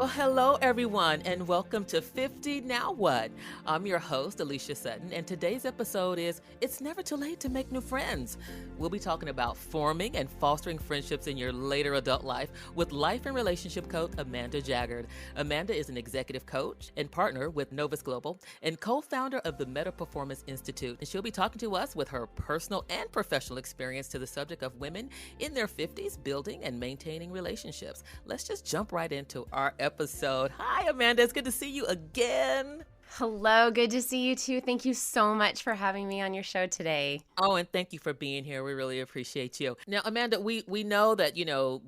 Well, hello, everyone, and welcome to 50 Now What? I'm your host, Alicia Sutton, and today's episode is It's Never Too Late to Make New Friends. We'll be talking about forming and fostering friendships in your later adult life with life and relationship coach Amanda Jaggard. Amanda is an executive coach and partner with Novus Global and co-founder of the Meta Performance Institute. And she'll be talking to us with her personal and professional experience to the subject of women in their 50s building and maintaining relationships. Let's just jump right into our episode. Hi, Amanda. It's good to see you again. Hello. Good to see you too. Thank you so much for having me on your show today. Oh, and thank you for being here. We really appreciate you. Now, Amanda, we know that,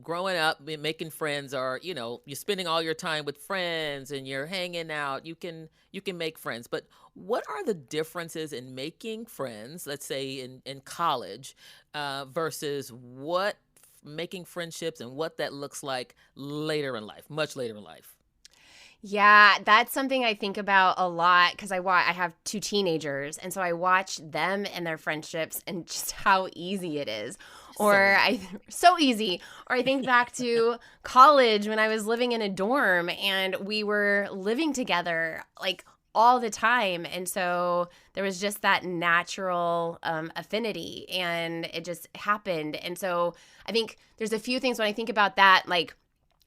growing up, making friends are, you're spending all your time with friends and you're hanging out. You can make friends. But what are the differences in making friends, let's say in college, versus what making friendships and what that looks like later in life, much later in life? Yeah, that's something I think about a lot because I have two teenagers, and so I watch them and their friendships and just how easy it is. So easy. Or I think back to college when I was living in a dorm and we were living together like all the time. And so there was just that natural affinity and it just happened. And so I think there's a few things when I think about that, like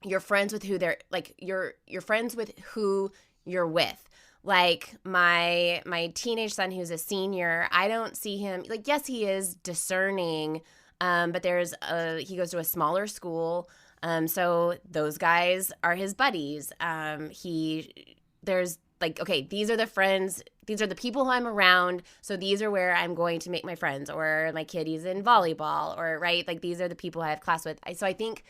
you're friends with who they're like, you're friends with who you're with. Like my teenage son who's a senior, I don't see him like, yes, he is discerning, but he goes to a smaller school. So those guys are his buddies. There's like, okay, these are the friends, these are the people who I'm around, so these are where I'm going to make my friends, or my kid, he's in volleyball, or, right, like these are the people I have class with. So I think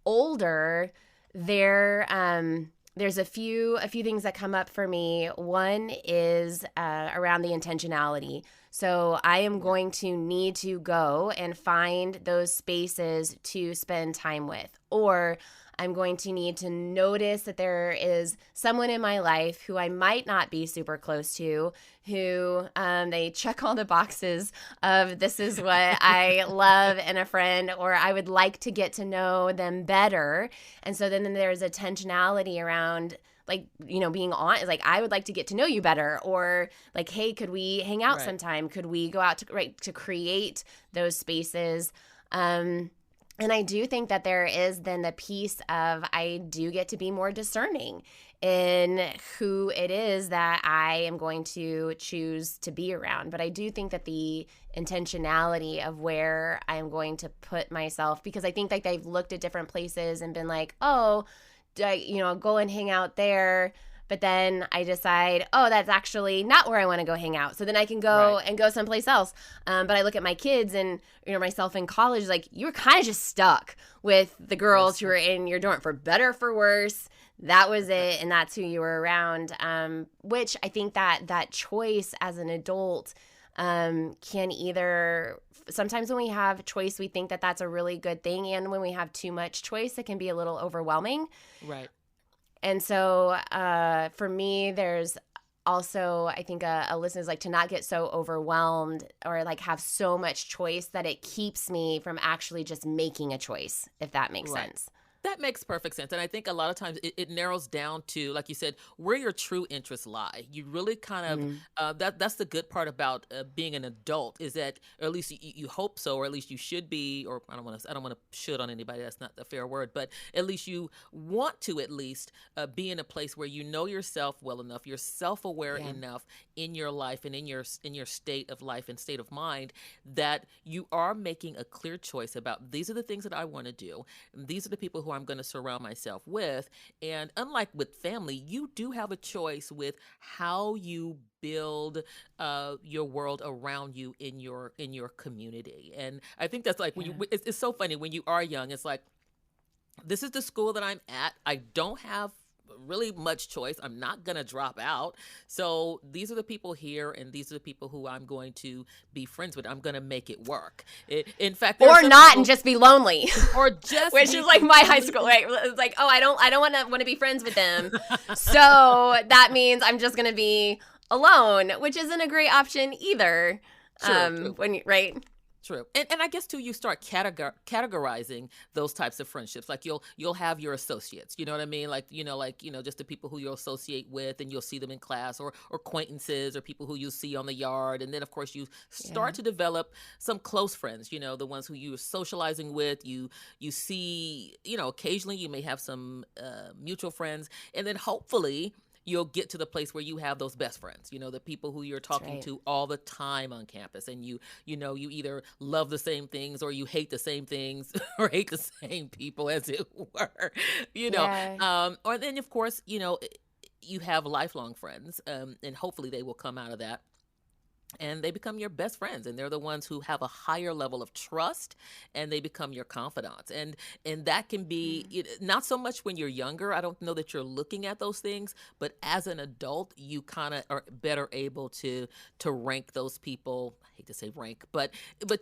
older, there's a few things that come up for me. One is around the intentionality. So I am going to need to go and find those spaces to spend time with, or I'm going to need to notice that there is someone in my life who I might not be super close to, who they check all the boxes of this is what I love in a friend, or I would like to get to know them better. And so then there's a tensionality around like, being on, like, I would like to get to know you better, or like, hey, could we hang out sometime? Could we go out to create those spaces? And I do think that there is then the piece of I do get to be more discerning in who it is that I am going to choose to be around. But I do think that the intentionality of where I am going to put myself, because I think like they've looked at different places and been like, oh, I'll go and hang out there. But then I decide, oh, that's actually not where I want to go hang out. So then I can go and go someplace else. But I look at my kids and myself in college, like you were kind of just stuck with the girls who were in your dorm, for better or for worse. That was it, and that's who you were around. Which I think that choice as an adult can either sometimes when we have choice, we think that that's a really good thing, and when we have too much choice, it can be a little overwhelming. Right. And so for me, there's also, I think a listener's like to not get so overwhelmed or like have so much choice that it keeps me from actually just making a choice, if that makes sense. That makes perfect sense. And I think a lot of times it narrows down to, like you said, where your true interests lie. You really kind of, that's the good part about being an adult, is that, or at least you hope so, or at least you should be, or I don't want to should on anybody. That's not a fair word, but at least you want to at least be in a place where you know yourself well enough, you're self-aware enough in your life and in your state of life and state of mind, that you are making a clear choice about these are the things that I want to do. These are the people who I'm going to surround myself with. And unlike with family, you do have a choice with how you build your world around you in your community. And I think that's like when it's so funny when you are young. It's like, this is the school that I'm at. I don't have really much choice. I'm not going to drop out. So these are the people here, and these are the people who I'm going to be friends with. I'm going to make it work. In fact, or not people, and just be lonely, or just which is like my high school. Right? It's like, oh, I don't want to be friends with them. So that means I'm just going to be alone, which isn't a great option either. True. When you, right. True. And I guess too you start categorizing those types of friendships. Like you'll have your associates, you know what I mean? Like just the people who you'll associate with and you'll see them in class or acquaintances or people who you see on the yard. And then of course you Yeah. start to develop some close friends, the ones who you're socializing with. You see, occasionally you may have some mutual friends, and then hopefully you'll get to the place where you have those best friends, the people who you're That's talking right. to all the time on campus, and you either love the same things or you hate the same things or hate the same people, as it were, you know. Yeah. Or then, of course, you have lifelong friends, and hopefully they will come out of that and they become your best friends, and they're the ones who have a higher level of trust, and they become your confidants. And that can be Mm. not so much when you're younger. I don't know that you're looking at those things, but as an adult you kind of are better able to rank those people. I hate to say rank, but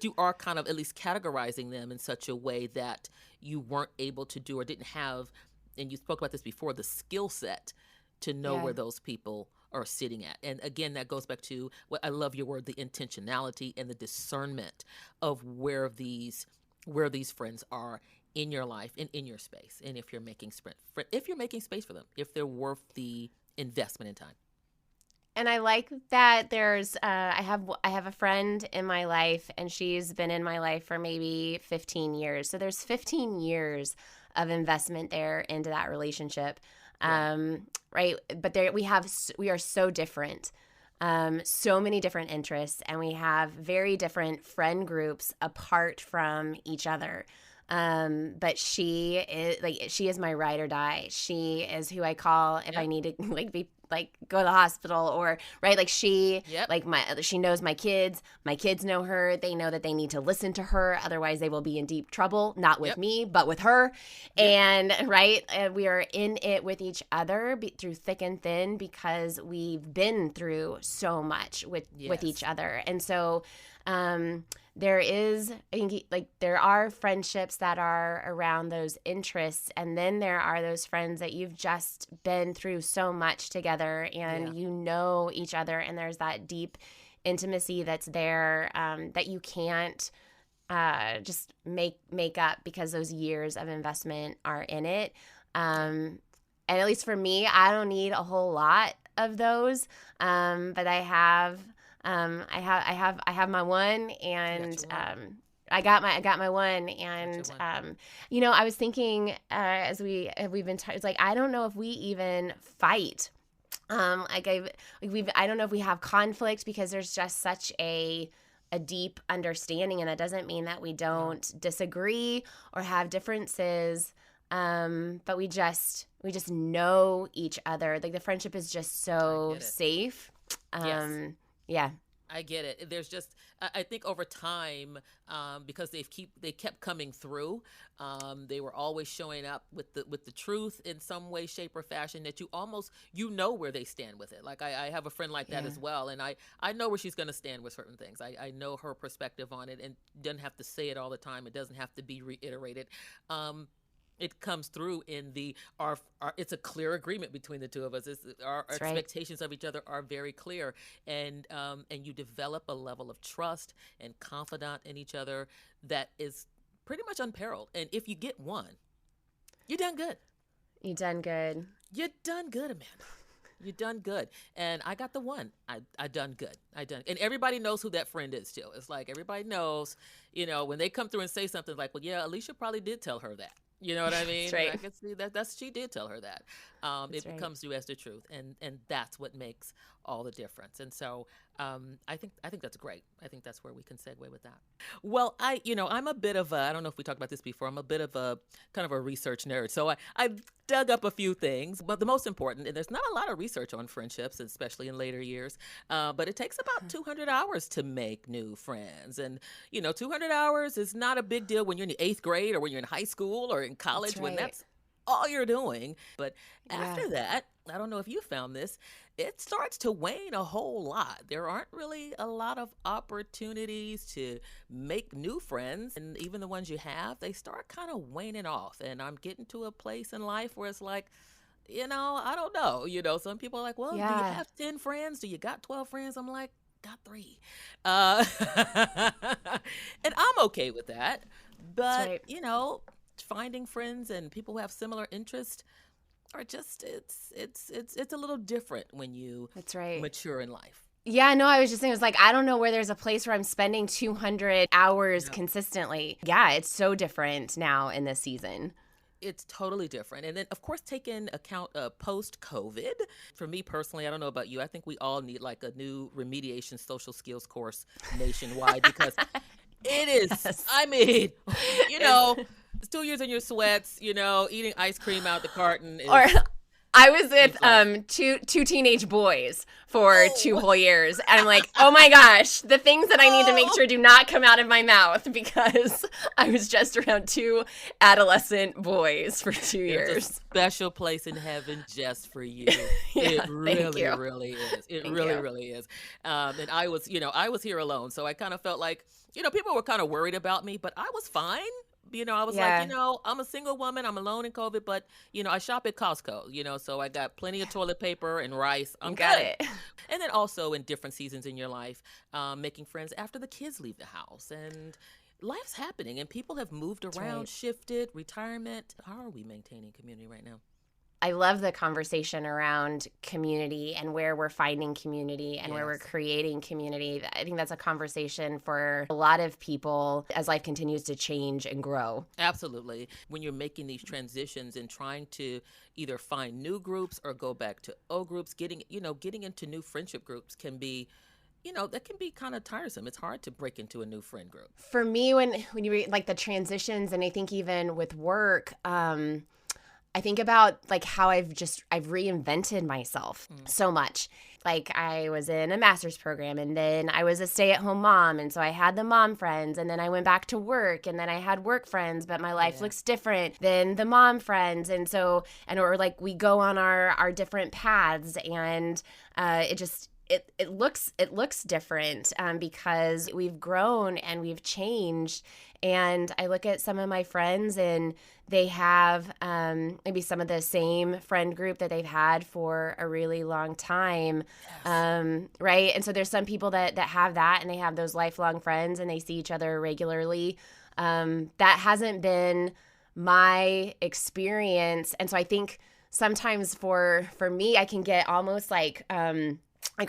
you are kind of at least categorizing them in such a way that you weren't able to do or didn't have, and you spoke about this before, the skill set to know Yeah. where those people are sitting at. And again, that goes back to what I love your word, the intentionality and the discernment of where these friends are in your life and in your space. And if you're making space for them, if they're worth the investment in time. And I like that there's I have a friend in my life, and she's been in my life for maybe 15 years. So there's 15 years of investment there into that relationship. Yeah. Right, but there we are so different. So many different interests, and we have very different friend groups apart from each other. But she is my ride or die. She is who I call if I Yep. need to go to the hospital, or right, like Yep. she knows my kids know her, they know that they need to listen to her, otherwise they will be in deep trouble, not with Yep. me but with her. Yep. And right, we are in it with each other through thick and thin, because we've been through so much with each Yes. other. And so there is, I think, like, there are friendships that are around those interests, and then there are those friends that you've just been through so much together, Yeah. and you know each other, and there's that deep intimacy that's there, that you can't just make up, because those years of investment are in it. Yeah. And at least for me, I don't need a whole lot of those, but I have my one, You got and your one. I got my one. Got your And one. I was thinking, as we've been it's like, I don't know if we even fight. I don't know if we have conflict, because there's just such a deep understanding, and that doesn't mean that we No. don't disagree or have differences. But we just know each other. Like, the friendship is just I so get it. safe. Yes. Yeah. I get it. There's just, I think over time, because they kept coming through, they were always showing up with the truth in some way, shape, or fashion, that you know where they stand with it. Like I have a friend like that Yeah. as well, and I know where she's going to stand with certain things. I know her perspective on it, and doesn't have to say it all the time. It doesn't have to be reiterated. It comes through in our it's a clear agreement between the two of us. Our That's right. expectations of each other are very clear, and you develop a level of trust and confidant in each other that is pretty much unparalleled. And if you get one, you're done good. You done good. You're done good, Amanda. You done good. And I got the one. I done good. And everybody knows who that friend is too. It's like everybody knows, when they come through and say something like, well, yeah, Alicia probably did tell her that. You know what I That's mean? And I right. can see that she did tell her that. That's It right. comes through as the truth, and that's what makes all the difference. And so I think that's great. I think that's where we can segue with that. Well, I'm a bit of a, I don't know if we talked about this before. I'm a bit of a kind of a research nerd. So I dug up a few things, but the most important, and there's not a lot of research on friendships, especially in later years, but it takes about 200 hours to make new friends. And, 200 hours is not a big deal when you're in the eighth grade or when you're in high school or in That's college, when right. that's all you're doing. But Yeah. after that, I don't know if you found this, it starts to wane a whole lot. There aren't really a lot of opportunities to make new friends. And even the ones you have, they start kind of waning off. And I'm getting to a place in life where it's like, I don't know. Some people are like, well, do you Yeah. have 10 friends? Do you got 12 friends? I'm like, got 3. Uh, and I'm okay with that. That's But, right. finding friends and people who have similar interests are just it's a little different when you That's right. mature in life. Yeah, no, I was just saying, it was like, I don't know where there's a place where I'm spending 200 hours Yeah. consistently. Yeah, it's so different now in this season. It's totally different. And then, of course, take in account post COVID. For me personally, I don't know about you. I think we all need like a new remediation social skills course nationwide because it is, Yes. I mean, you It's, know, it's 2 years in your sweats, eating ice cream out the carton or is I was with makes life. two teenage boys for 2 Oh, whole years, and I'm like, oh my gosh, the things that I need to make oh, sure do not come out of my mouth because I was just around 2 adolescent boys for 2 there's a years. special place in heaven just for you. It Yeah, thank really, you, really is. It thank really, you. really is. And I was here alone, so I kind of felt like, people were kind of worried about me, but I was fine. I was like, Yeah, I'm a single woman. I'm alone in COVID, but I shop at Costco. So I got plenty of toilet paper and rice. you I'm got good. it. And then also in different seasons in your life, making friends after the kids leave the house and life's happening and people have moved That's around, right. shifted, retirement. How are we maintaining community right now? I love the conversation around community and where we're finding community and where we're Yes. creating community. I think that's a conversation for a lot of people as life continues to change and grow. Absolutely. When you're making these transitions and trying to either find new groups or go back to old groups, getting into new friendship groups can be, that can be kind of tiresome. It's hard to break into a new friend group. For me, when you read like the transitions, and I think even with work, I think about like how I've reinvented myself Mm. so much. Like I was in a master's program, and then I was a stay-at-home mom, and so I had the mom friends, and then I went back to work, and then I had work friends, but my life Yeah. looks different than the mom friends, and so or like we go on our different paths, and it just it looks different because we've grown and we've changed. And I look at some of my friends, and they have maybe some of the same friend group that they've had for a really long time, Yes. right? And so there's some people that have that, and they have those lifelong friends, and they see each other regularly. That hasn't been my experience, and so I think sometimes for me, I can get almost like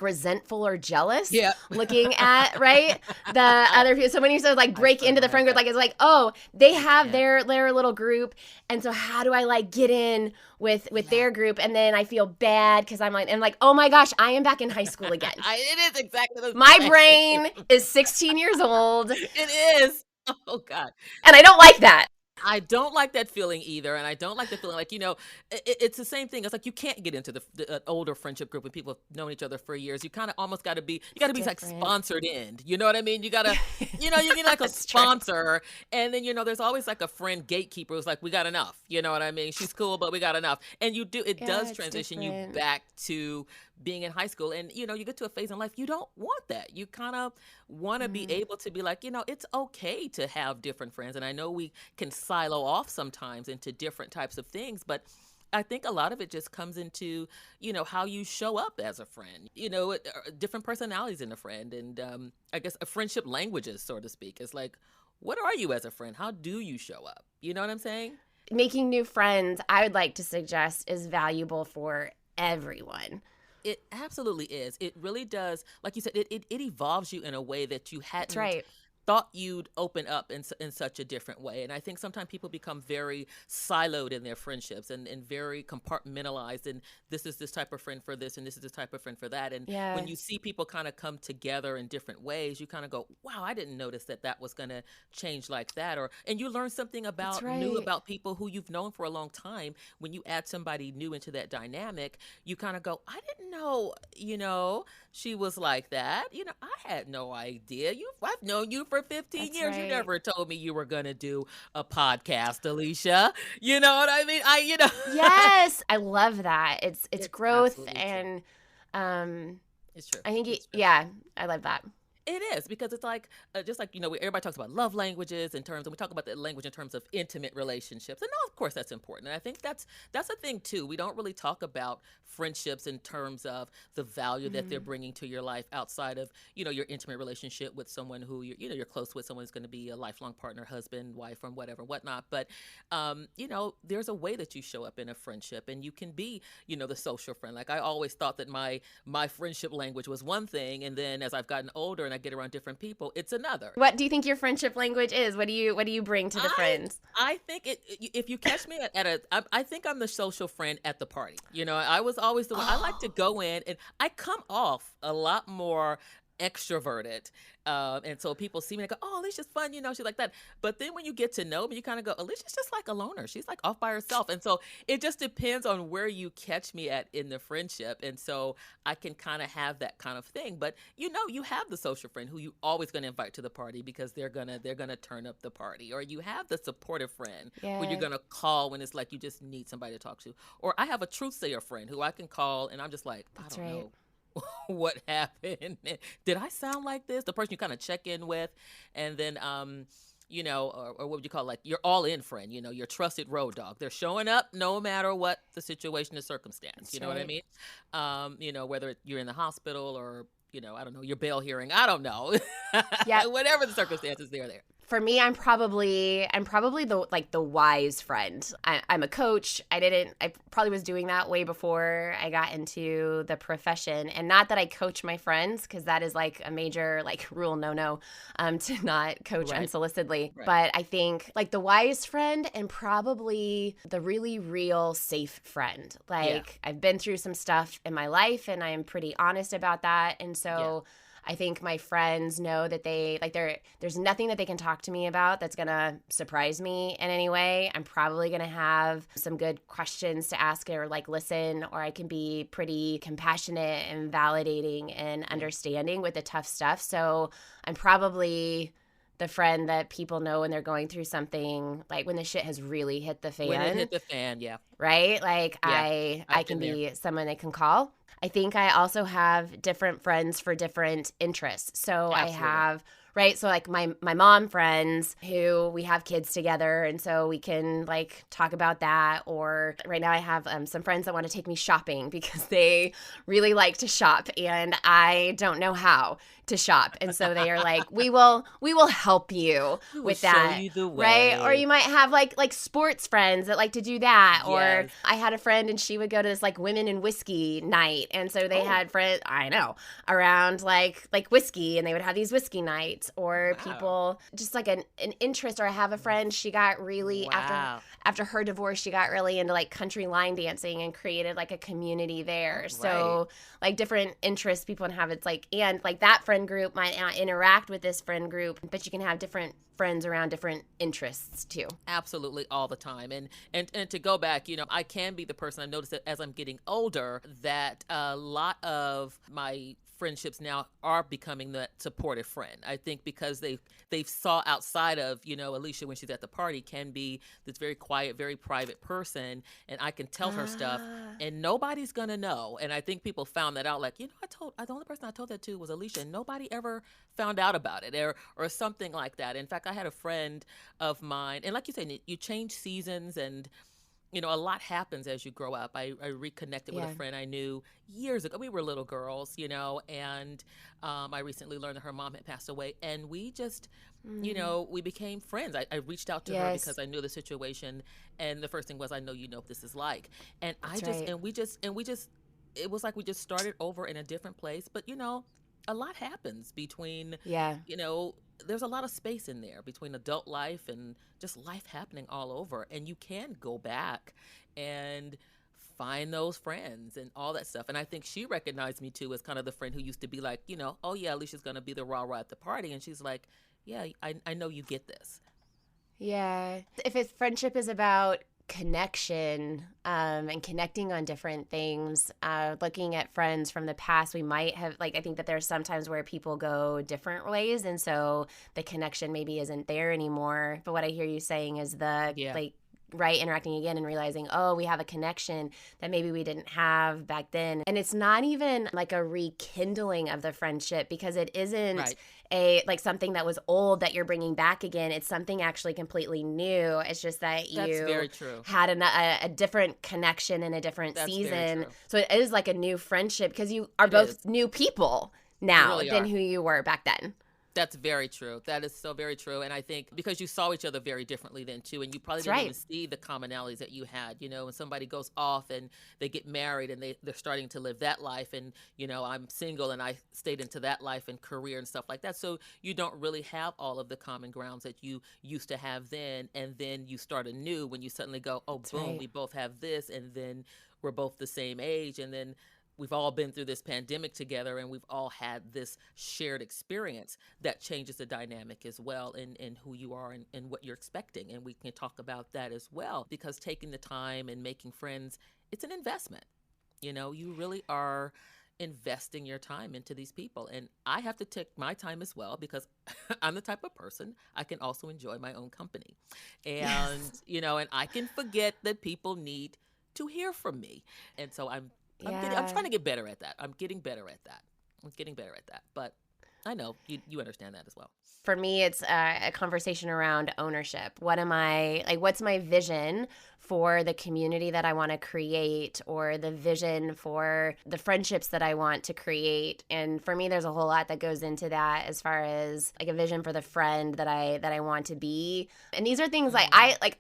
resentful or jealous Yeah. looking at right the other people. So when you said like I break so into the get friend group, that. like it's like, oh, they have Yeah. their little group, and so how do I like get in with Yeah. their group? And then I feel bad because I'm like, oh my gosh, I am back in high school again. It is exactly the My same. brain is 16 years old, and It is. Oh God. I don't like that. I don't like that feeling either, and I don't like the feeling like it's the same thing. It's like you can't get into the older friendship group when people have known each other for years. You kind of almost got to be you got It's to be like different. sponsored in. You know what I mean? You gotta, you get like a That's true. sponsor, and then there's always like a friend gatekeeper who's like, we got enough. You know what I mean? She's cool, but we got enough, and it Yeah, does it's transition you different. back to being in high school, and you get to a phase in life you don't want that. You kind of want to be Mm, able to be like, it's okay to have different friends, and I know we can silo off sometimes into different types of things, but I think a lot of it just comes into, how you show up as a friend, different personalities in a friend. And I guess a friendship languages, so to speak. It's like, what are you as a friend? How do you show up? You know what I'm saying? Making new friends, I would like to suggest, is valuable for everyone. It absolutely is. It really does. Like you said, it evolves you in a way that you That's hadn't right. thought you'd open up in such a different way. And I think sometimes people become very siloed in their friendships and very compartmentalized. And this is this type of friend for this, and this is this type of friend for that. And when Yeah, you see people kind of come together in different ways, you kind of go, wow, I didn't notice that was going to change like that. And you learn something that's new right. about people who you've known for a long time. When you add somebody new into that dynamic, you kind of go, I didn't know, she was like that. I had no idea. I've known you for 15 That's years. You right. never told me you were going to do a podcast, Alicia. You know what I mean? Yes, I love that. It's It's growth, absolutely true. and um It's true. I think It's true. yeah, I love that. It is because it's like just like everybody talks about love languages in terms, and we talk about the language in terms of intimate relationships, and of course that's important. And I think that's a thing too. We don't really talk about friendships in terms of the value that they're Mm, bringing to your life outside of your intimate relationship with someone who you're close with, someone who's going to be a lifelong partner, husband, wife, or whatever, whatnot. But there's a way that you show up in a friendship, and you can be the social friend. Like I always thought that my friendship language was one thing, and then as I've gotten older and I get around different people, it's another. what do you think your friendship language is? What do you bring to the I friends? I think if you catch me I think I'm the social friend at the party. I was always the one. I like to Oh, go in, and I come off a lot more extroverted. And so people see me and go, "Oh, Alicia's fun," she's like that. But then when you get to know me, you kind of go, "Alicia's just like a loner. She's like off by herself." And so it just depends on where you catch me at in the friendship. And so I can kind of have that kind of thing. But you have the social friend who you always going to invite to the party because they're gonna turn up the party. Or you have the supportive friend who you're yeah, gonna call when it's like you just need somebody to talk to. Or I have a truth sayer friend who I can call and I'm just like, I that's don't right. know what happened. Did I sound like this? The person you kind of check in with, and then or what would you call it? Like your all in friend, your trusted road dog. They're showing up no matter what the situation or circumstance. That's You know what I right. mean? Whether you're in the hospital or I don't know, your bail hearing. I don't know. Yeah, Whatever the circumstances, they're there. for me, I'm probably the wise friend. I'm a coach. I probably was doing that way before I got into the profession, and not that I coach my friends because that is like a major like rule no, to not coach Right. unsolicitedly. Right. But I think like the wise friend and probably the really real safe friend. Yeah. Like I've been through some stuff in my life, and I am pretty honest about that, and Yeah. so. I think my friends know that there's nothing that they can talk to me about that's going to surprise me in any way. I'm probably going to have some good questions to ask or like listen, or I can be pretty compassionate and validating and Yeah. understanding with the tough stuff. So I'm probably the friend that people know when they're going through something, like when the shit has really hit the When it fan, hit the fan, yeah. right? Like Yeah. I I've can been there. be someone they can call. I think I also have different friends for different interests. So I Absolutely. have right, so like my mom friends who we have kids together, and so we can like talk about that. Or right now I have some friends that want to take me shopping because they really like to shop and I don't know how to shop, and so they are like, we will help you We will with show that. you the Right? Or way. you might have like sports friends that like to do that. Or Yes. I had a friend and she would go to this like women in whiskey night. And so they Oh, had friends I know around like whiskey, and they would have these whiskey nights. Or wow. people just like an interest. Or I have a friend, she got really Wow. after her divorce, she got really into like country line dancing and created like a community All there. right. So like different interests people can have. It's like, and like that friend group might not interact with this friend group, but you can have different friends around different interests too. Absolutely all the time. And to go back, I can be the person. I've noticed that as I'm getting older, that a lot of my friendships now are becoming that supportive friend. I think because they've saw outside of, Alicia when she's at the party can be this very quiet, very private person, and I can tell her stuff Ah, and nobody's gonna know. And I think people found that out, like, the only person I told that to was Alicia, and nobody ever found out about it, or something like that. In fact, I had a friend of mine, and like you said, you change seasons, and a lot happens as you grow up. I reconnected with a yeah. friend I knew years ago. We were little girls, and I recently learned that her mom had passed away, and we just Mm, we became friends. I reached out to her yes, because I knew the situation, and the first thing was, I know what this is like, and I that's just right. and we just it was like we just started over in a different place. But a lot happens between Yeah. you know there's a lot of space in there between adult life and just life happening all over, and you can go back and find those friends and all that stuff. And I think she recognized me too as kind of the friend who used to be like, oh yeah, Alicia's gonna be the rah rah at the party, and she's like, yeah, I know you get this. Yeah. If it's friendship is about connection, and connecting on different things, looking at friends from the past, we might have like I think that there's sometimes where people go different ways, and so the connection maybe isn't there anymore. But what I hear you saying is the Yeah. like right, interacting again and realizing, oh, we have a connection that maybe we didn't have back then. And it's not even like a rekindling of the friendship, because it isn't like something that was old that you're bringing back again. It's something actually completely new. It's just that you very true. had a different connection in a different season. So it is like a new friendship, because you are both new people now than who you were back then. That's very true. That is so very true. And I think because you saw each other very differently then too, and you probably didn't even see the commonalities that you had, you know, when somebody goes off and they get married and they're starting to live that life, and, you know, I'm single and I stayed into that life and career and stuff like that. So you don't really have all of the common grounds that you used to have then. And then you start anew when you suddenly go, oh, boom, we both have this. And then we're both the same age. And then we've all been through this pandemic together, and we've all had this shared experience that changes the dynamic as well in who you are and what you're expecting. And we can talk about that as well, because taking the time and making friends, it's an investment. You know, you really are investing your time into these people. And I have to take my time as well, because I'm the type of person, I can also enjoy my own company. And, you know, and I can forget that people need to hear from me. And so I'm trying to get better at that. I'm getting better at that. But I know you understand that as well. For me, it's a conversation around ownership. What's my vision for the community that I want to create, or the vision for the friendships that I want to create? And for me, there's a whole lot that goes into that, as far as like a vision for the friend that I want to be. And these are things like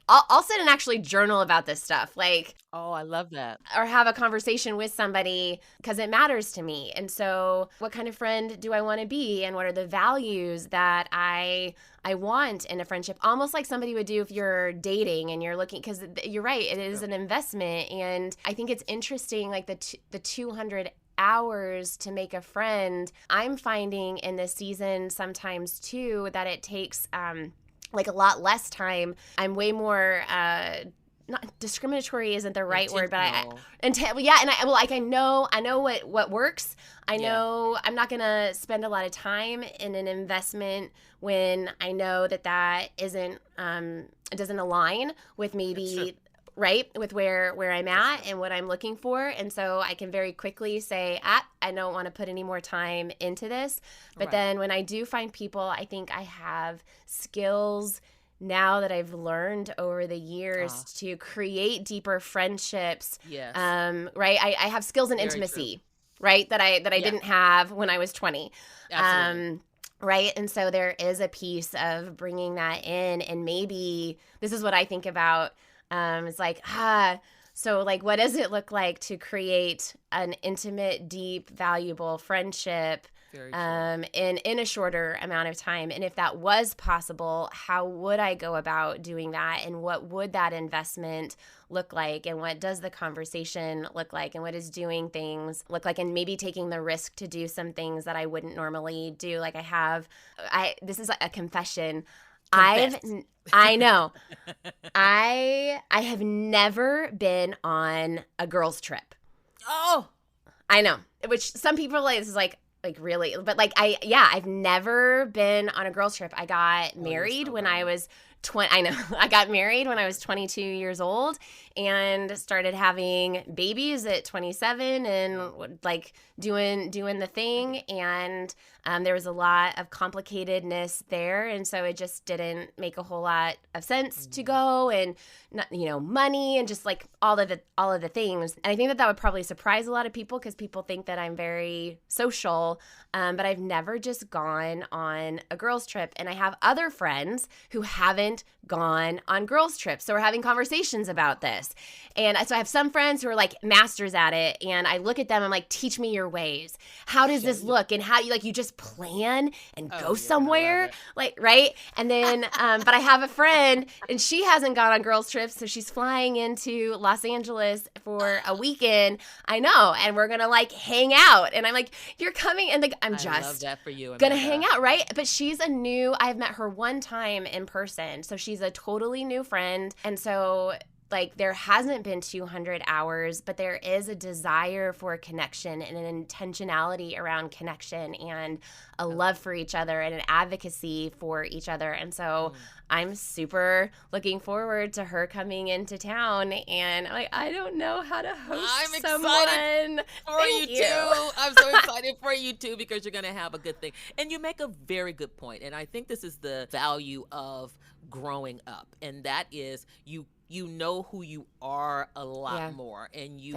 I'll sit and actually journal about this stuff. Like, oh, I love that. Or have a conversation with somebody, because it matters to me. And so what kind of friend do I want to be? And what are the values that I want in a friendship? Almost like somebody would do if you're dating and you're looking, because you're right, it is an investment. And I think it's interesting, like the 200 hours to make a friend. I'm finding in this season sometimes too that it takes like a lot less time. I'm way more not discriminatory isn't the right word, but I know what works. I know I'm not gonna spend a lot of time in an investment when I know that isn't it doesn't align with maybe with where I'm at and what I'm looking for. And so I can very quickly say, I don't want to put any more time into this. But then when I do find people, I think I have skills now that I've learned over the years to create deeper friendships. Yes. I have skills in intimacy, that I didn't have when I was 20. Absolutely. Right. And so there is a piece of bringing that in. And maybe this is what I think about. It's like, so like, what does it look like to create an intimate, deep, valuable friendship in a shorter amount of time? And if that was possible, how would I go about doing that? And what would that investment look like? And what does the conversation look like? And what does doing things look like? And maybe taking the risk to do some things that I wouldn't normally do. Like this is a confession. I know. I have never been on a girls' trip. Oh, I know. Which some people are like, this is like really, but I've never been on a girls' trip. I got married when I was 20. I know. I got married when I was 22 years old and started having babies at 27 and like doing the thing. And there was a lot of complicatedness there. And so it just didn't make a whole lot of sense to go, and money and just like all of the things. And I think that would probably surprise a lot of people, because people think that I'm very social. But I've never just gone on a girls' trip. And I have other friends who haven't gone on girls' trips. So we're having conversations about this. And so I have some friends who are like masters at it. And I look at them, I'm like, teach me your ways. How does this look? And how you just plan and go somewhere? Like, right? And then, but I have a friend and she hasn't gone on girls' trips. So she's flying into Los Angeles for a weekend. I know. And we're going to like hang out. And I'm like, you're coming. And like, I'm just love that for you, gonna hang out, right? But I've met her one time in person, so she's a totally new friend. And so like there hasn't been 200 hours, but there is a desire for connection and an intentionality around connection and a love for each other and an advocacy for each other. And so I'm super looking forward to her coming into town, and like I don't know how to host I'm someone. excited for Thank you too. I'm so excited for you too, because you're going to have a good thing. And you make a very good point. And I think this is the value of growing up. And that is you know who you are a lot more, and you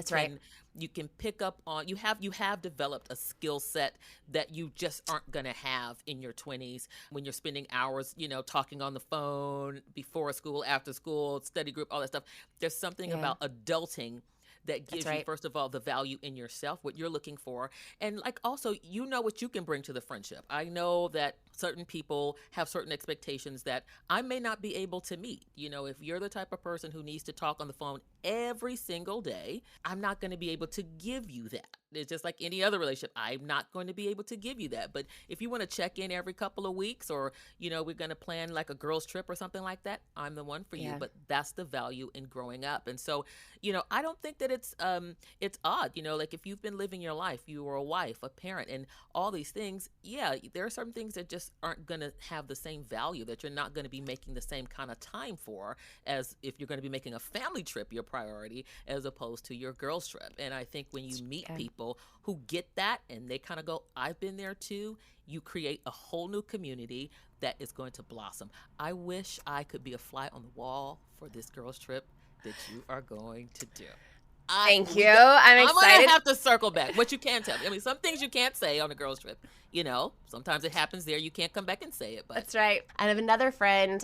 can pick up on, you have developed a skill set that you just aren't going to have in your 20s when you're spending hours, talking on the phone before school, after school, study group, all that stuff. There's something about adulting that gives you, first of all, the value in yourself, what you're looking for. And like also, what you can bring to the friendship. I know that certain people have certain expectations that I may not be able to meet. If you're the type of person who needs to talk on the phone every single day, I'm not going to be able to give you that. It's just like any other relationship. I'm not going to be able to give you that. But if you want to check in every couple of weeks, or, we're going to plan like a girls trip or something like that, I'm the one for you. But that's the value in growing up. And so, I don't think that it's odd, like if you've been living your life, you were a wife, a parent, and all these things. Yeah, there are some things that just aren't going to have the same value, that you're not going to be making the same kind of time for as if you're going to be making a family trip your priority as opposed to your girls trip. And I think when you meet people who get that and they kind of go, I've been there too, you create a whole new community that is going to blossom. I wish I could be a fly on the wall for this girls trip that you are going to do. Thank you. I'm excited. I'm going to have to circle back. What you can tell me. I mean, some things you can't say on a girls trip. Sometimes it happens there. You can't come back and say it. But that's right. I have another friend.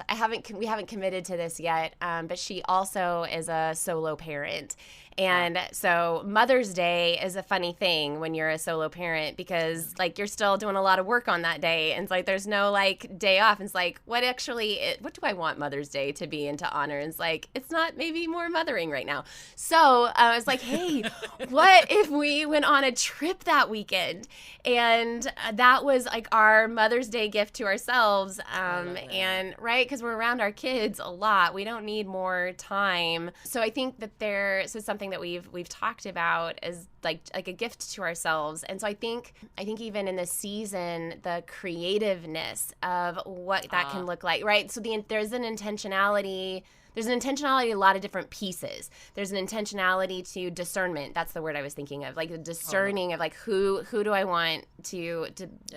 We haven't committed to this yet, but she also is a solo parent. And so Mother's Day is a funny thing when you're a solo parent, because like you're still doing a lot of work on that day. And it's like there's no like day off. And it's like, what do I want Mother's Day to be and to honor? And it's like, it's not maybe more mothering right now. So I was like, hey, what if we went on a trip that weekend? And that was like our Mother's Day gift to ourselves. And right, because we're around our kids a lot. We don't need more time. So I think that this is something that we've talked about as like a gift to ourselves. And so I think even in this season, the creativeness of what that can look like, right? So there's an intentionality. There's an intentionality in a lot of different pieces. There's an intentionality to discernment. That's the word I was thinking of, like the discerning of like who do I want to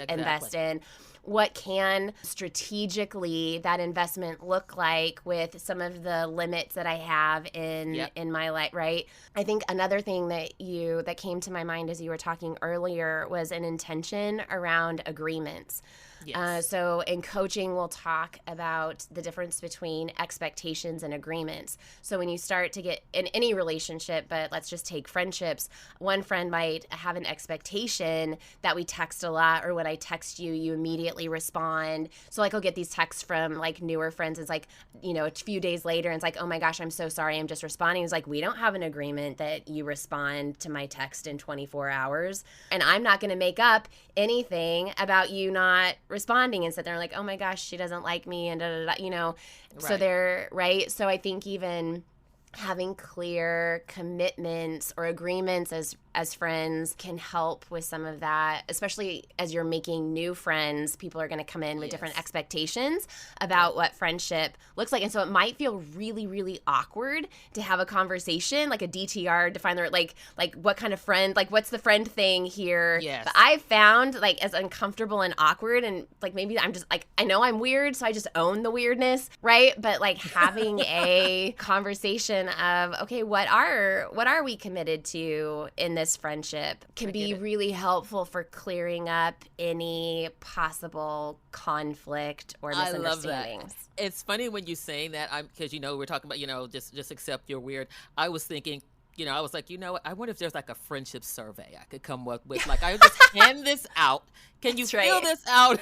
invest in? What can strategically that investment look like with some of the limits that I have in my life, right? I think another thing that came to my mind as you were talking earlier was an intention around agreements. Yes. So in coaching, we'll talk about the difference between expectations and agreements. So when you start to get in any relationship, but let's just take friendships, one friend might have an expectation that we text a lot, or when I text you, you immediately respond. So like I'll get these texts from like newer friends. It's like, a few days later, and it's like, oh my gosh, I'm so sorry, I'm just responding. It's like, we don't have an agreement that you respond to my text in 24 hours. And I'm not going to make up anything about you not responding and sit there like, oh my gosh, she doesn't like me and Right. So they're right. So I think even having clear commitments or agreements as friends can help with some of that, especially as you're making new friends. People are going to come in with different expectations about what friendship looks like. And so it might feel really, really awkward to have a conversation, like a DTR, define the, like what kind of friend, like what's the friend thing here. Yes. But I've found like as uncomfortable and awkward, and like maybe I'm just like, I know I'm weird, so I just own the weirdness, right? But like having a conversation of, okay, what are we committed to in this friendship can be really helpful for clearing up any possible conflict or misunderstandings. I love that. It's funny when you're saying that, because we're talking about just accept you're weird. I was thinking, I was like, you know what? I wonder if there's like a friendship survey I could come up with. Like, I just hand this out. Can you That's fill right. this out?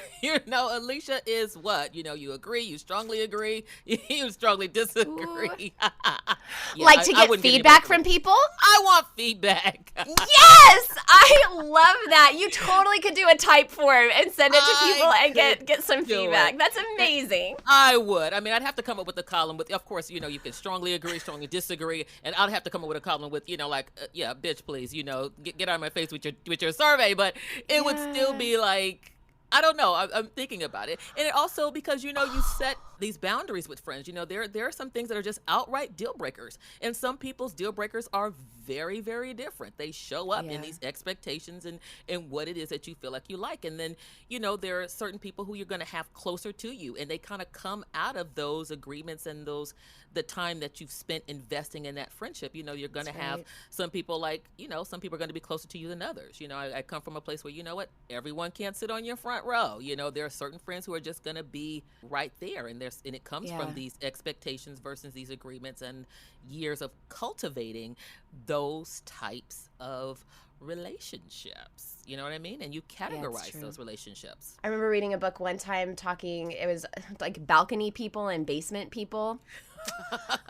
Alicia is what? You agree, you strongly agree, you strongly Ooh. disagree. Yeah, Like to I get wouldn't get feedback anybody from to. people? I want feedback. Yes, I love that. You totally could do a type form and send it to people I and could get some do feedback. it. That's amazing. I would. I mean, I'd have to come up with a column with, of course, you can strongly agree, strongly disagree, and I'd have to come up with a column with, yeah, bitch, please, get out of my face with your survey, but it would still Yeah. be like, I don't know. I'm thinking about it, and it also because you set these boundaries with friends. There are some things that are just outright deal breakers, and some people's deal breakers are very, very different. They show up in Yeah. these expectations and what it is that you feel like you like, and then there are certain people who you're going to have closer to you, and they kind of come out of those agreements and the time that you've spent investing in that friendship. You're going to That's have right. some people like some people are going to be closer to you than others. I come from a place where what, everyone can't sit on your front row. There are certain friends who are just going to be right there, and it comes Yeah. from these expectations versus these agreements and years of cultivating those types of relationships. You know what I mean? And you Yeah, it's categorize true. those relationships. I remember reading a book one time it was like balcony people and basement people.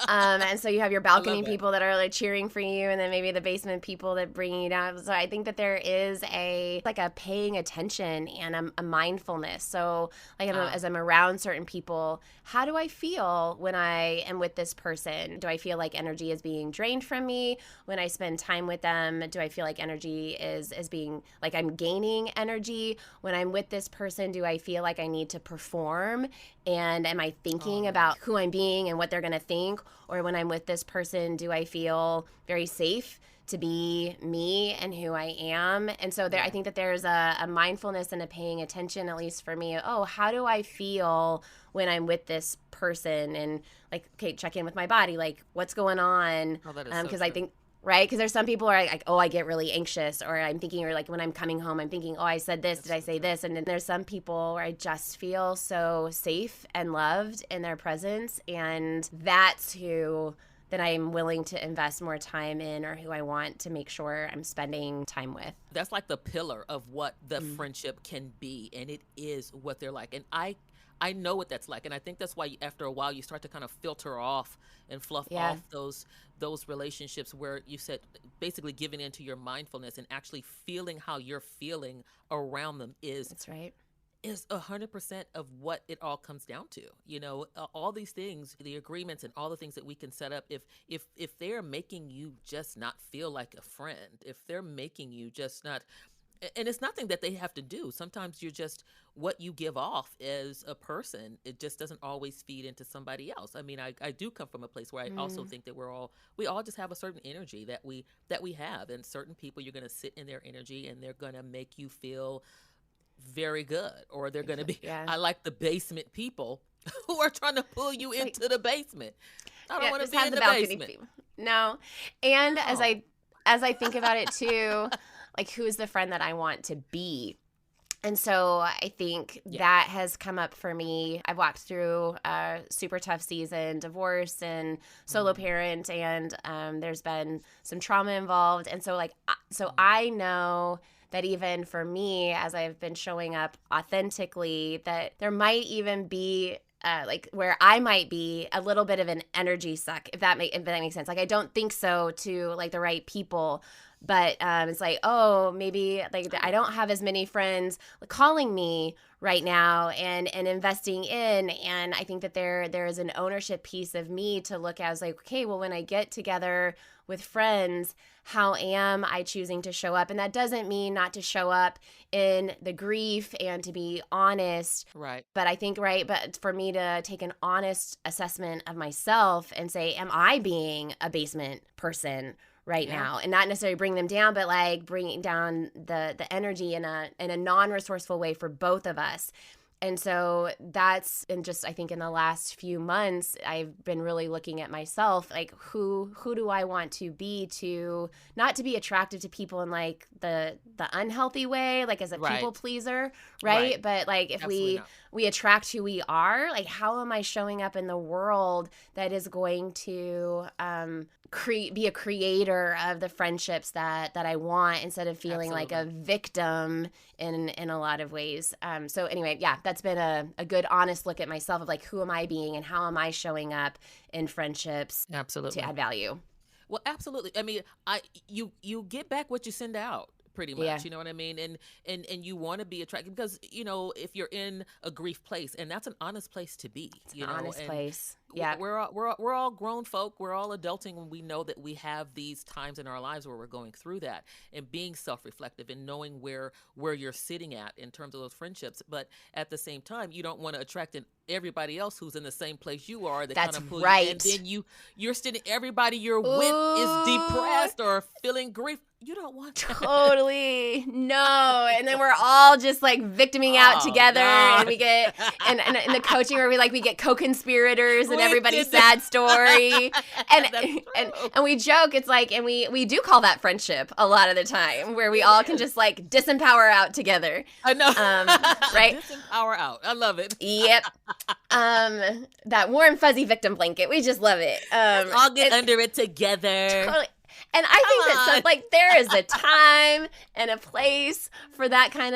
And so you have your I love balcony that. people that are like cheering for you, and then maybe the basement people that bring you down. So I think that there is a paying attention and a mindfulness. So like as I'm around certain people, how do I feel when I am with this person? Do I feel like energy is being drained from me when I spend time with them? Do I feel like energy is being like I'm gaining energy when I'm with this person? Do I feel like I need to perform? And am I thinking about who I'm being and what they're going to think? Or when I'm with this person, do I feel very safe to be me and who I am? And so I think that there's a mindfulness and a paying attention, at least for me. Oh, how do I feel when I'm with this person? And like, okay, check in with my body. Like, what's going on? Oh, that is so Because I true. think right? Because there's some people who are like, oh, I get really anxious, or I'm thinking, or like when I'm coming home, I'm thinking, oh, I said this, did I say this? And then there's some people where I just feel so safe and loved in their presence, and that's who that I'm willing to invest more time in, or who I want to make sure I'm spending time with. That's like the pillar of what the friendship can be, and it is what they're like. And I know what that's like, and I think that's why after a while you start to kind of filter off and fluff Yeah. off those relationships where you said basically giving into your mindfulness and actually feeling how you're feeling around them That's right. is 100% of what it all comes down to. All these things, the agreements and all the things that we can set up, if they're making you just not feel like a friend, if they're making you just not, and it's nothing that they have to do. Sometimes you're just what you give off as a person. It just doesn't always feed into somebody else. I mean, I do come from a place where I also think that we all just have a certain energy that we have, and certain people you're going to sit in their energy and they're going to make you feel very good, or they're going to be. Yeah. I like the basement people who are trying to pull you into the basement. I don't want to just be have in the the balcony basement. people. No. And No. as I think about it too, like who is the friend that I want to be? And so I think that has come up for me. I've walked through a super tough season, divorce and solo parent, and there's been some trauma involved. And so I know that even for me, as I've been showing up authentically, that there might even be like where I might be a little bit of an energy suck, if that makes sense. Like I don't think so to like the right people, but it's like, oh, maybe like I don't have as many friends calling me right now and investing in. And I think that there is an ownership piece of me to look as like, okay, well, when I get together with friends, how am I choosing to show up? And that doesn't mean not to show up in the grief and to be honest. Right. But I think, but for me to take an honest assessment of myself and say, am I being a basement person right now? And not necessarily bring them down, but like bringing down the energy in a non-resourceful way for both of us. And so that's, and just I think in the last few months, I've been really looking at myself, like who do I want to be, to not to be attractive to people in like the unhealthy way, like as a people pleaser, right? But like if we attract who we are, like how am I showing up in the world that is going to be a creator of the friendships that I want, instead of feeling like a victim in a lot of ways. So anyway, yeah, that's been a good honest look at myself of like, who am I being and how am I showing up in friendships to add value. Well, absolutely. I mean, you get back what you send out. Pretty much, you know what I mean? And you want to be attracted because, you know, if you're in a grief place, and that's an honest place to be. It's an honest place. Yeah. We're all grown folk. We're all adulting when we know that we have these times in our lives where we're going through that, and being self-reflective and knowing where you're sitting at in terms of those friendships. But at the same time, you don't want to attract everybody else who's in the same place you are. That That's kind of pull right. You, and then you're sitting, everybody you're with is depressed or feeling grief. You don't want that. Totally. No. And then we're all just like victiming out together. God. And we get, and in the coaching where we get co-conspirators and everybody's sad story. And we joke, it's like, and we do call that friendship a lot of the time, where we all can just like disempower out together. I know. Right? Disempower out. I love it. Yep. That warm, fuzzy victim blanket. We just love it. All get under it together. Totally. And I think that there is a time and a place for that kind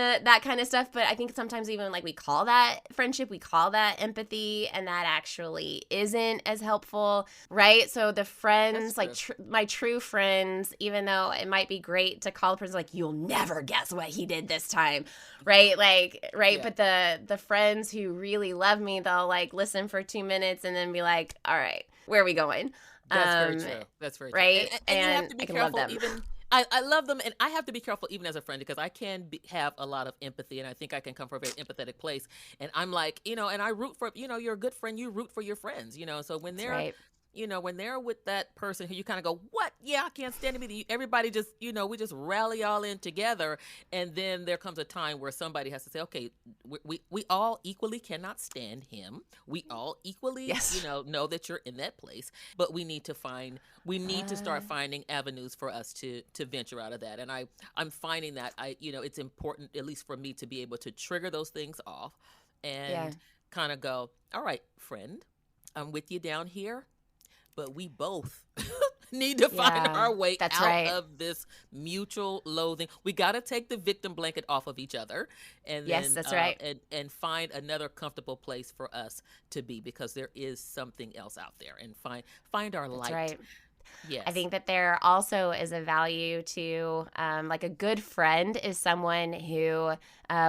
of stuff. But I think sometimes even like we call that friendship, we call that empathy, and that actually isn't as helpful, right? So the friends, like my true friends, even though it might be great to call a person like, you'll never guess what he did this time, right? Like, right. Yeah. But the friends who really love me, they'll like listen for 2 minutes and then be like, all right, where are we going? That's very true. That's very true. Right. And you have to be careful. Even I love them, and I have to be careful even as a friend, because I can have a lot of empathy, and I think I can come from a very empathetic place. And I'm like, you know, and I root for, you know, you're a good friend. You root for your friends, you know. So when they're you know, when they're with that person who you kind of go, what? Yeah, I can't stand him. Everybody just, you know, we just rally all in together. And then there comes a time where somebody has to say, okay, we all equally cannot stand him. We all equally, you know that you're in that place. But we need to start finding avenues for us to venture out of that. And I'm finding that it's important, at least for me, to be able to trigger those things off and kind of go, all right, friend, I'm with you down here. But we both need to find our way out of this mutual loathing. We got to take the victim blanket off of each other, and then, that's right. And find another comfortable place for us to be, because there is something else out there, and find our light. That's right. Yes. I think that there also is a value to, like a good friend is someone who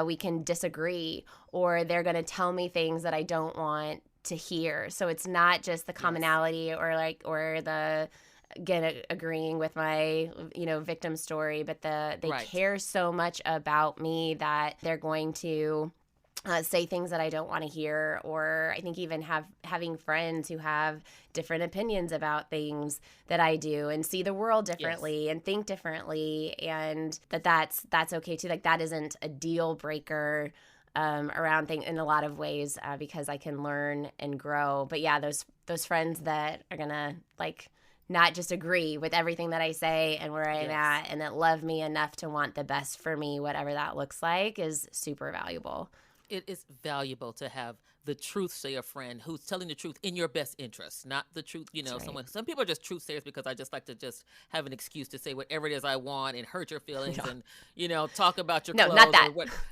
we can disagree, or they're going to tell me things that I don't want to hear. So it's not just the commonality or the, again, agreeing with my, victim story, but they care so much about me that they're going to say things that I don't want to hear. Or I think even having friends who have different opinions about things that I do, and see the world differently and think differently, and that's okay too. Like, that isn't a deal breaker around things in a lot of ways, because I can learn and grow. But yeah, those friends that are gonna like not just agree with everything that I say and where I'm at, and that love me enough to want the best for me, whatever that looks like, is super valuable. It is valuable to have the truth sayer friend who's telling the truth in your best interest, not the truth. Some people are just truth sayers because I just like to just have an excuse to say whatever it is I want and hurt your feelings and, talk about your clothes. Not that.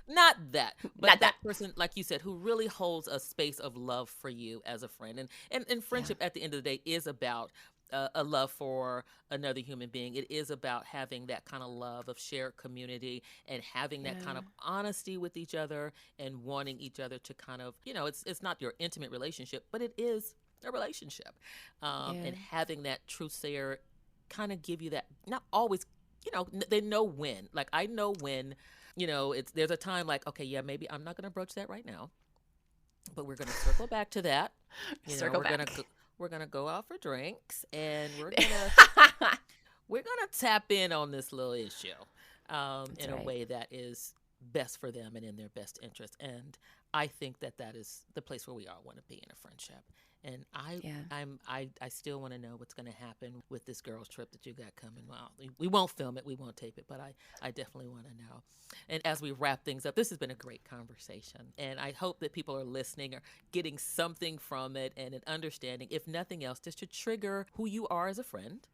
Not that. But not that person, like you said, who really holds a space of love for you as a friend. And friendship at the end of the day is about a love for another human being. It is about having that kind of love of shared community and having that kind of honesty with each other and wanting each other to kind of, it's not your intimate relationship, but it is a relationship. And having that truth sayer kind of give you that, not always, they know when. Like, I know when, there's a time like, okay, yeah, maybe I'm not going to broach that right now, but we're going to circle back to that. We're gonna go out for drinks, and we're gonna tap in on this little issue in a way that is best for them and in their best interest. And I think that that is the place where we all want to be in a friendship. And I still want to know what's going to happen with this girls trip that you got coming. Well, we won't film it, we won't tape it, but I definitely want to know. And as we wrap things up, this has been a great conversation, and I hope that people are listening or getting something from it and an understanding, if nothing else, just to trigger who you are as a friend.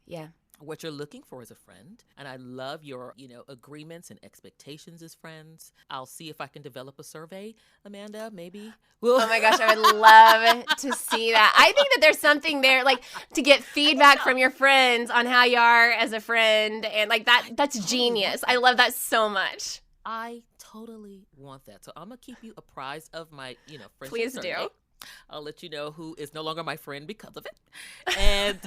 Yeah. What you're looking for as a friend. And I love your, agreements and expectations as friends. I'll see if I can develop a survey, Amanda, maybe. Oh my gosh, I would love to see that. I think that there's something there, like, to get feedback from your friends on how you are as a friend. And like that's genius. I love that so much. I totally want that. So I'm going to keep you apprised of my, friendship Please survey. do. I'll let you know who is no longer my friend because of it. And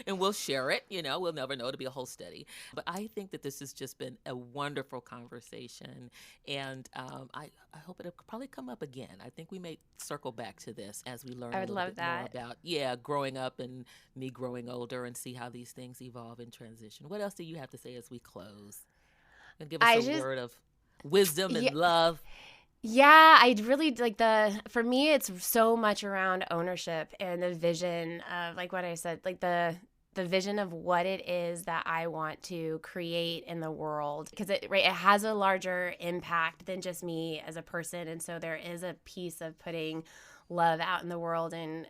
and we'll share it. We'll never know. It'll be a whole study. But I think that this has just been a wonderful conversation. And I hope it'll probably come up again. I think we may circle back to this as we learn a little bit more about, growing up and me growing older, and see how these things evolve and transition. What else do you have to say as we close? And give us a word of wisdom and love. Yeah, I'd really like for me, it's so much around ownership and the vision of, like what I said, like the vision of what it is that I want to create in the world, because it has a larger impact than just me as a person. And so there is a piece of putting love out in the world and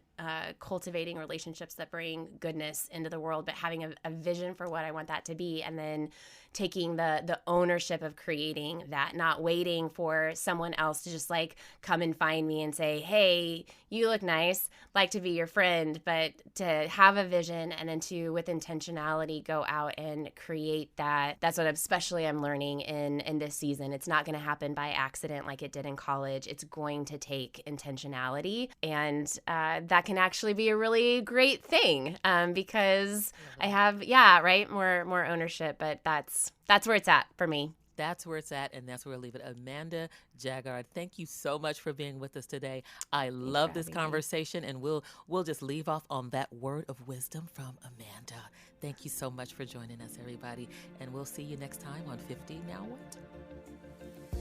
cultivating relationships that bring goodness into the world, but having a vision for what I want that to be, and then taking the ownership of creating that, not waiting for someone else to just like come and find me and say, hey, you look nice, like to be your friend, but to have a vision and then to, with intentionality, go out and create that. That's what especially I'm learning in this season. It's not going to happen by accident like it did in college. It's going to take intentionality, and that can actually be a really great thing because I have, more ownership, but that's where it's at for me. That's where it's at, and that's where we'll leave it. Amanda Jaggard, thank you so much for being with us today. I love this conversation, and we'll just leave off on that word of wisdom from Amanda. Thank you so much for joining us, everybody, and we'll see you next time on 50 Now What?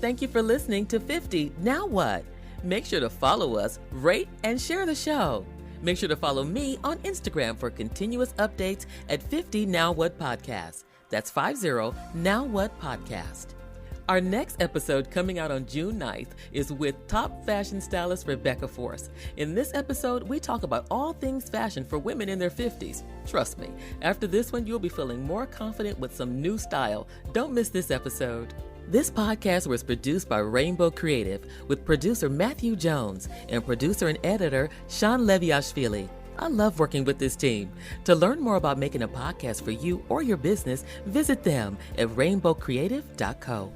Thank you for listening to 50 Now What? Make sure to follow us, rate, and share the show. Make sure to follow me on Instagram for continuous updates at 50 Now What Podcast. That's 50 Now What Podcast. Our next episode, coming out on June 9th, is with top fashion stylist Rebecca Force. In this episode, we talk about all things fashion for women in their 50s. Trust me, after this one, you'll be feeling more confident with some new style. Don't miss this episode. This podcast was produced by Rainbow Creative with producer Matthew Jones and producer and editor Sean Leviashvili. I love working with this team. To learn more about making a podcast for you or your business, visit them at rainbowcreative.co.